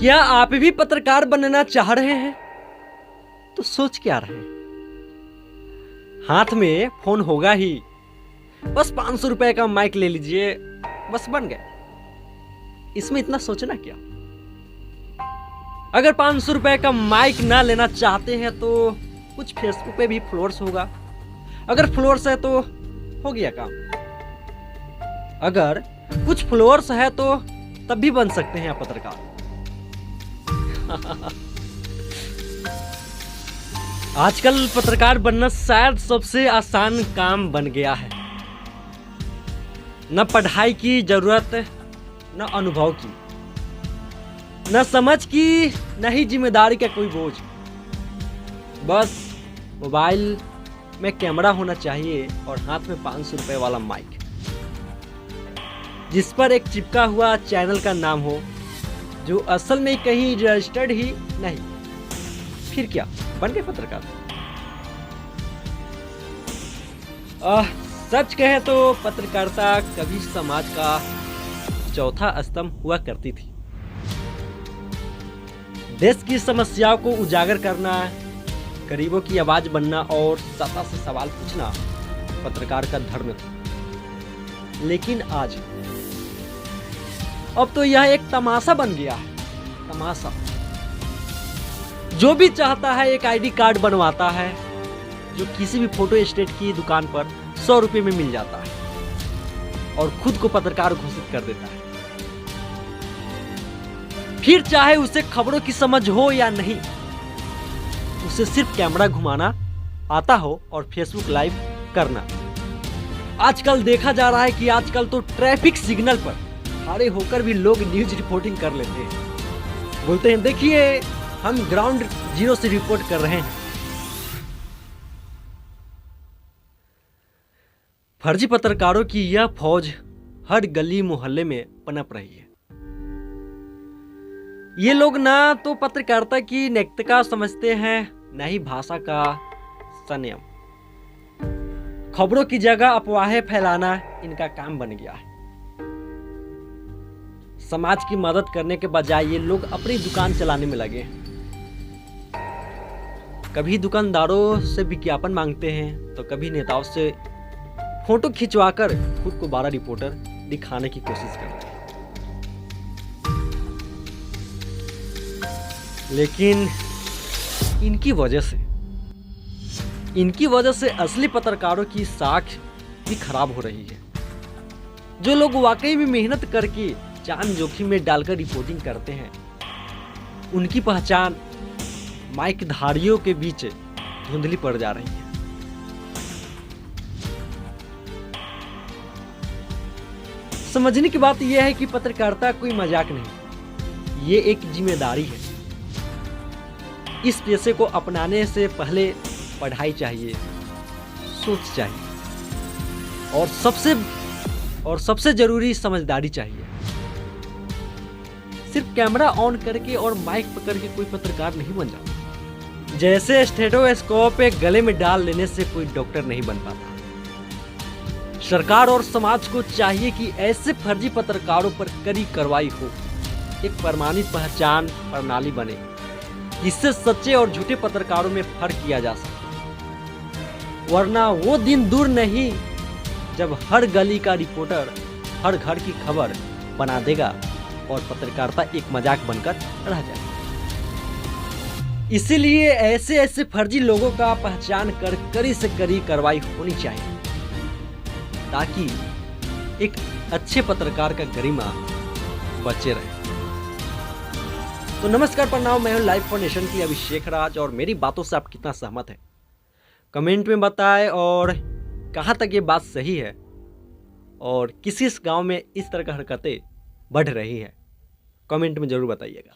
क्या आप भी पत्रकार बनना चाह रहे हैं? तो सोच क्या रहे हैं? हाथ में फोन होगा ही, बस 500 रुपए का माइक ले लीजिए, बस बन गए। इसमें इतना सोचना क्या? अगर 500 रुपए का माइक ना लेना चाहते हैं तो कुछ फेसबुक पे भी फॉलोअर्स होगा। अगर फॉलोअर्स है तो हो गया काम। अगर कुछ फॉलोअर्स है तो तब भी बन सकते हैं आप पत्रकार। आजकल पत्रकार बनना शायद सबसे आसान काम बन गया है। न पढ़ाई की जरूरत, न अनुभव की, न समझ की, न ही जिम्मेदारी का कोई बोझ। बस मोबाइल में कैमरा होना चाहिए और हाथ में 500 रुपए वाला माइक, जिस पर एक चिपका हुआ चैनल का नाम हो जो असल में कहीं रजिस्टर्ड ही नहीं। फिर क्या, बन गए पत्रकार। सच कहे तो पत्रकारिता कभी समाज का चौथा स्तंभ हुआ करती थी। देश की समस्याओं को उजागर करना, गरीबों की आवाज बनना और सत्ता से सवाल पूछना पत्रकार का धर्म था। लेकिन आज अब तो यह एक तमाशा बन गया है। तमाशा। जो भी चाहता है एक आईडी कार्ड बनवाता है, जो किसी भी फोटो स्टेट की दुकान पर 100 रुपए में मिल जाता है और खुद को पत्रकार घोषित कर देता है। फिर चाहे उसे खबरों की समझ हो या नहीं, उसे सिर्फ कैमरा घुमाना आता हो और फेसबुक लाइव करना। आजकल देखा जा रहा है कि आजकल तो ट्रैफिक सिग्नल पर खड़े होकर भी लोग न्यूज रिपोर्टिंग कर लेते हैं। बोलते हैं देखिए हम ग्राउंड जीरो से रिपोर्ट कर रहे हैं। फर्जी पत्रकारों की यह फौज हर गली मोहल्ले में पनप रही है। ये लोग ना तो पत्रकारिता की नैतिकता समझते हैं, न ही भाषा का संयम। खबरों की जगह अफवाहें फैलाना इनका काम बन गया है। समाज की मदद करने के बजाय ये लोग अपनी दुकान चलाने में लगे हैं। कभी दुकानदारों से विज्ञापन मांगते हैं तो कभी नेताओं से फोटो खिंचवाकर खुद को बड़ा रिपोर्टर दिखाने की कोशिश करते हैं। लेकिन इनकी वजह से असली पत्रकारों की साख भी खराब हो रही है। जो लोग वाकई में मेहनत करके जान जोखिम में डालकर रिपोर्टिंग करते हैं, उनकी पहचान माइक धारियों के बीच धुंधली पड़ जा रही है। समझने की बात यह है कि पत्रकारिता कोई मजाक नहीं, ये एक जिम्मेदारी है। इस पेशे को अपनाने से पहले पढ़ाई चाहिए, सोच चाहिए और सबसे जरूरी समझदारी चाहिए। सिर्फ कैमरा ऑन करके और माइक पकड़ के कोई पत्रकार नहीं बन जाता। जैसे स्टेथोस्कोप एक गले में डाल लेने से कोई डॉक्टर नहीं बन पाता। सरकार और समाज को चाहिए कि ऐसे फर्जी पत्रकारों पर कड़ी कार्रवाई हो, एक प्रमाणित पहचान प्रणाली बने, जिससे सच्चे और झूठे पत्रकारों में फर्क किया जा सके। वरना वो दिन दूर नहीं जब हर गली का रिपोर्टर हर घर की खबर बना देगा और पत्रकारिता एक मजाक बनकर रह जाएगी। इसीलिए ऐसे फर्जी लोगों का पहचान कर कड़ी से कड़ी कार्रवाई होनी चाहिए, ताकि एक अच्छे पत्रकार का गरिमा बचे रहे। तो नमस्कार, प्रणाम, मैं हूं लाइव फॉर नेशन की अभिषेक राज और मेरी बातों से आप कितना सहमत हैं कमेंट में बताएं, और कहां तक ये बात सही है और किस गांव में इस तरह की हरकतें बढ़ रही हैं कमेंट में जरूर बताइएगा।